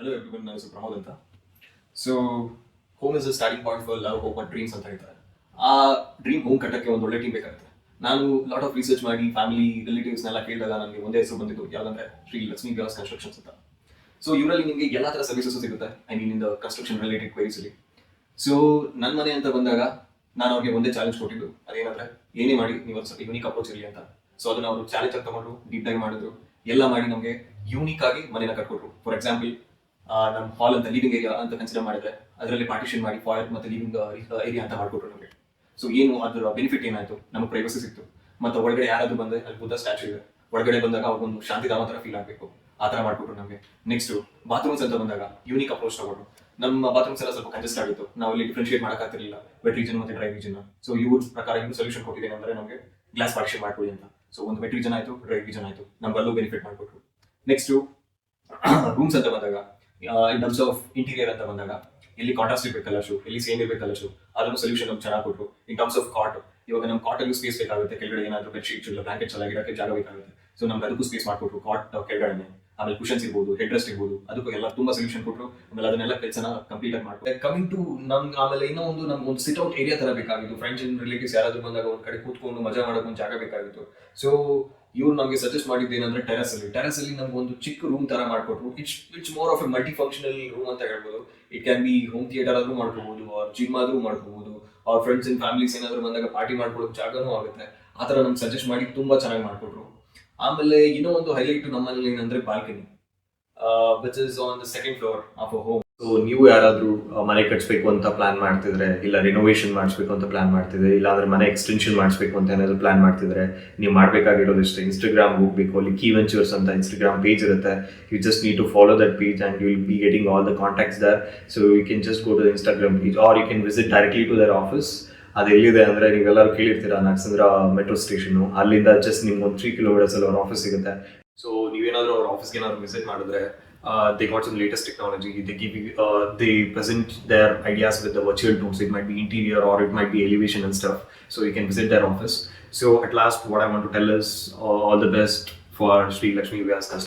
Hello everyone, ನಾನು ಹೆಸರು ಪ್ರಮೋದ್ ಅಂತ. So home is a starting point for love, hope and dreams ಅಂತ ಹೇಳ್ತಾರೆ. ಆ ಡ್ರೀಮ್ ಹೋಮ್ ಕಟ್ಟಕ್ಕೆ ಒಂದು ಒಳ್ಳೆ ಟೀಮ್ ಬೇಕಾಗುತ್ತೆ. ನಾನು ಲಾಟ್ ಆಫ್ ರಿಸರ್ಚ್ ಮಾಡಿ ಫ್ಯಾಮಿಲಿ ರಿಲೇಟಿವ್ಸ್ನೆಲ್ಲ ಕೇಳಿದಾಗ ನನಗೆ ಒಂದೇ ಹೆಸರು ಬಂದಿದ್ದು ಯಾವುದಂದ್ರೆ ಶ್ರೀ ಲಕ್ಷ್ಮೀ ವಿಲಾಸ್ ಕನ್ಸ್ಟ್ರಕ್ಷನ್ಸ್ ಅಂತ. ಸೊ ಇವರಲ್ಲಿ ನಿಮಗೆ ಎಲ್ಲ ಥರ ಸರ್ವಿಸಸ್ ಸಿಗುತ್ತೆ. I mean in the construction related ಕ್ವೈರೀಸಲ್ಲಿ. ಸೊ ನನ್ನ ಮನೆ ಅಂತ ಬಂದಾಗ ನಾನು ಅವ್ರಿಗೆ ಒಂದೇ ಚಾಲೆಂಜ್ ಕೊಟ್ಟಿದ್ದು, ಅದೇನಂದ್ರೆ ಏನೇ ಮಾಡಿ ನೀವು ಒಂದು ಸ್ವಲ್ಪ ಯೂನಿಕ್ ಅಪ್ರೋಚ್ ಇರಲಿ ಅಂತ. ಸೊ ಅದನ್ನ ಅವರು ಚಾಲೆಂಜ್ ಆಗಿ ತಗೊಂಡ್ರು, ಡೀಪ್ ಡೈವ್ ಮಾಡಿದ್ರು, ಎಲ್ಲ ಮಾಡಿ ನಮಗೆ ಯೂನಿಕ್ ಆಗಿ ಮನೆನ ಕಟ್ಕೊಟ್ರು. ಫಾರ್ ಎಕ್ಸಾಂಪಲ್, ನಮ್ಮ ಹಾಲ್ ಅಂತ ಲಿವಿಂಗ್ ಏರಿಯಾ ಅಂತ ಕನ್ಸಿಡರ್ ಮಾಡಿದ್ರೆ ಅದರಲ್ಲಿ ಪಾರ್ಟಿಷನ್ ಮಾಡಿ ಫಾಯರ್ ಮತ್ತೆ ಲಿವಿಂಗ್ ಏರಿಯಾ ಅಂತ ಮಾಡಿಕೊಟ್ರು ನಮಗೆ. ಸೊ ಏನು ಅದರ ಬೆನಿಫಿಟ್ ಏನಾಯ್ತು, ನಮಗೆ ಪ್ರೈವಸಿ ಸಿಕ್ತು. ಮತ್ತೆ ಒಳಗಡೆ ಯಾರಾದ್ರೂ ಬಂದ್ರೆ ಅಲ್ಲಿ ಬುದ್ಧ ಸ್ಟ್ಯಾಚು ಇದೆ, ಒಳಗಡೆ ಬಂದಾಗ ಅವ್ರಿಗೊಂದು ಶಾಂತಿಧಾಮ ಥರ ಫೀಲ್ ಆಗಬೇಕು, ಆ ಥರ ಮಾಡಿಕೊಟ್ರು ನಮಗೆ. ನೆಕ್ಸ್ಟ್ ಬಾತ್ರೂಮ್ಸ್ ಅಂತ ಬಂದಾಗ ಯೂನಿಕ್ ಅಪ್ರೋಚ್ ತಗೊಂಡ್ರು. ನಮ್ಮ ಬಾತ್ರೂಮ್ಸ್ ಎಲ್ಲ ಸ್ವಲ್ಪ ಕಂಜೆಸ್ಟ್ ಆಗಿತ್ತು, ನಾವು ಇಲ್ಲಿ ಡಿಫ್ರೆನ್ಶಿಯೇಟ್ ಮಾಡೋಕ್ಕಾಗ್ತಿರಲಿಲ್ಲ ವೆಟ್ ರೀಜನ್ ಮತ್ತೆ ಡ್ರೈ ರೀಜನ್. ಸೊ ಇವ್ರ ಪ್ರಕಾರ ಇನ್ನು ಸೊಲ್ಯೂಷನ್ ಕೊಟ್ಟಿದ್ದೇನೆ ಅಂದ್ರೆ ನಮಗೆ ಗ್ಲಾಸ್ ಪಾರ್ಟಿಷನ್ ಮಾಡ್ಕೊಳ್ಳಿ ಅಂತ. ಸೊ ಒಂದು ವೆಟ್ ರೀಜನ್ ಆಯ್ತು, ಡ್ರೈ ರೀಜನ್ ಆಯ್ತು, ನಮ್ಗಲ್ಲೂ ಬೆನಿಫಿಟ್ ಮಾಡಿಕೊಟ್ರು. ನೆಕ್ಸ್ಟ್ ರೂಮ್ಸ್ ಅಂತ ಬಂದಾಗ, ಇನ್ ಟರ್ಮ್ಸ್ ಆಫ್ ಇಂಟೀರಿಯರ್ ಅಂತ ಬಂದಾಗ, ಎಲ್ಲಿ ಕಾಂಟ್ರಾಸ್ಟ್ ಇರ್ಬೇಕು ಕಲರ್ಸು, ಎಲ್ಲಿ ಸೇಮ್ ಇರ್ಬೇಕು ಕಲರ್ಸು, ಅದನ್ನು ಸೊಲ್ಯೂಷನ್ ನಮ್ಗೆ ಚೆನ್ನಾಗಿ ಕೊಟ್ಟರು. ಇನ್ ಟರ್ಮ್ಸ್ ಆಫ್ ಕಾಟ್, ಇವಾಗ ನಮ್ಮ ಕಾಟಲ್ಲೂ ಸ್ಪೇಸ್ ಬೇಕಾಗುತ್ತೆ, ಕೆಳಗಡೆ ಏನಾದರೂ ಬೆಡ್ಶೀಟ್ಸ್ ಇಲ್ಲ ಬ್ಲಾಂಕೆಟ್ಸ್ ಎಲ್ಲ ಇಡಕ್ಕೆ ಜಾಗ ಬೇಕಾಗುತ್ತೆ. ಸೊ ನಮ್ಗೆ ಅದಕ್ಕೂ ಸ್ಪೇಸ್ ಮಾಡಿಕೊಟ್ರು, ಕಾಟ್ ಕೆಳಗಡೆ. ಆಮೇಲೆ ಕುಷನ್ಸ್ ಇರ್ಬೋದು, ಹೆಡ್ ರೆಸ್ಟ್ ಇರ್ಬೋದು, ಅದಕ್ಕೂ ಎಲ್ಲ ತುಂಬಾ ಸೊಲ್ಯೂಷನ್ ಕೊಟ್ಟರು. ಆಮೇಲೆ ಅದನ್ನೆಲ್ಲ ಕೆಲಸನ ಕಂಪ್ಲೀಟ್ ಆಗಿ ಮಾಡ್ತಾರೆ. ಕಮಿಂಗ್ ಟು ನಮ್ಗೆ ಆಮೇಲೆ ಇನ್ನೂ ನಮ್ಗೆ ಸಿಟ್ ಔಟ್ ಏರಿಯಾ ತರ ಬೇಕಾಗಿತ್ತು. ಫ್ರೆಂಡ್ಸ್ ಅಂಡ್ ರಿಲೇಟಿವ್ಸ್ ಯಾರಾದ್ರೂ ಬಂದಾಗ ಒಂದು ಕಡೆ ಕೂತ್ಕೊಂಡು ಮಜಾ ಮಾಡೋಕೆ ಒಂದು ಜಾಗ ಬೇಕಾಗಿತ್ತು. ಸೊ ಇವ್ರು ನಮಗೆ ಸಜೆಸ್ಟ್ ಮಾಡಿದ್ದು ಏನಂದ್ರೆ ಟೆರಸ್ ಅಲ್ಲಿ ನಮ್ಗೆ ಒಂದು ಚಿಕ್ಕ ರೂಮ್ ತರ ಮಾಡ್ಕೊಟ್ರು. It's more of a multi functional room ಅಂತ ಹೇಳ್ಬೋದು. It can be home theatre ಆದ್ರೂ ಮಾಡ್ಕೋಬಹುದು, ಆರ್ ಜಿಮ್ ಆದ್ರೂ ಮಾಡ್ಕೋಬಹುದು, ಅವ್ರ ಫ್ರೆಂಡ್ಸ್ ಅಂಡ್ ಫ್ಯಾಮಿಲೀಸ್ ಏನಾದ್ರು ಬಂದಾಗ ಪಾರ್ಟಿ ಮಾಡ್ಕೊಳ್ಳೋಕೆ ಜಾಗನೂ ಆಗುತ್ತೆ. ಆ ಥರ ನಮ್ಗೆ ಸಜೆಸ್ಟ್ ಮಾಡಿ ತುಂಬಾ ಚೆನ್ನಾಗಿ ಮಾಡ್ಕೊಟ್ರು. ಆಮೇಲೆ ಇನ್ನೂ ಒಂದು ಹೈಲೈಟ್ ನಮ್ಮಲ್ಲಿ ಏನಂದ್ರೆ balcony, which is on the second floor of a home. So ನೀವು ಯಾರಾದ್ರೂ ಮನೆ ಕಟ್ಸ್ಬೇಕು ಅಂತ ಪ್ಲಾನ್ ಮಾಡ್ತಿದ್ರೆ, ಇಲ್ಲ ರಿನೋವೇಷನ್ ಮಾಡಿಸ್ಬೇಕು ಅಂತ ಪ್ಲಾನ್ ಮಾಡ್ತಿದ್ರೆ, ಇಲ್ಲ ಅಂದ್ರೆ ಮನೆ ಎಕ್ಸ್ಟೆನ್ಷನ್ ಮಾಡಿಸ್ಬೇಕು ಅಂತ ಏನಾದ್ರು ಪ್ಲಾನ್ ಮಾಡ್ತಿದ್ರೆ, ನೀವು ಮಾಡಬೇಕಾಗಿರೋದು ಇಷ್ಟೇ. ಇನ್ಸ್ಟಾಗ್ರಾಮ್ ಹೋಗ್ಬೇಕು, ಅಲ್ಲಿ ಕೀ ವೆಂಚರ್ಸ್ ಅಂತ ಇನ್ಸ್ಟಾಗ್ರಾಮ್ ಪೇಜ್ ಇರುತ್ತೆ. You just need to follow that page and you will be getting all the contacts there. So you can just go to the Instagram page or you can visit directly to their office. ಅದು ಎಲ್ಲಿದೆ ಅಂದರೆ ನೀವೆಲ್ಲರೂ ಕೇಳಿರ್ತೀರಾ, Narasandra metro station, ಅಲ್ಲಿಂದ just ನಿಮ್ಗೆ ಒಂದು 3 kilometres ಅಲ್ಲಿ ಅವ್ರ ಆಫೀಸ್ ಸಿಗುತ್ತೆ. ಸೊ ನೀವೇನಾದರೂ ಅವ್ರ ಆಫೀಸ್ಗೆ ಏನಾದ್ರು ವಿಸಿಟ್ ಮಾಡಿದ್ರೆ, they got some latest technology. They give you, they present their ideas with the virtual tools. It might be interior or it might be elevation and stuff. So you can visit their office. So at last, what I want to tell is all the best for Sri Lakshmi Vilas.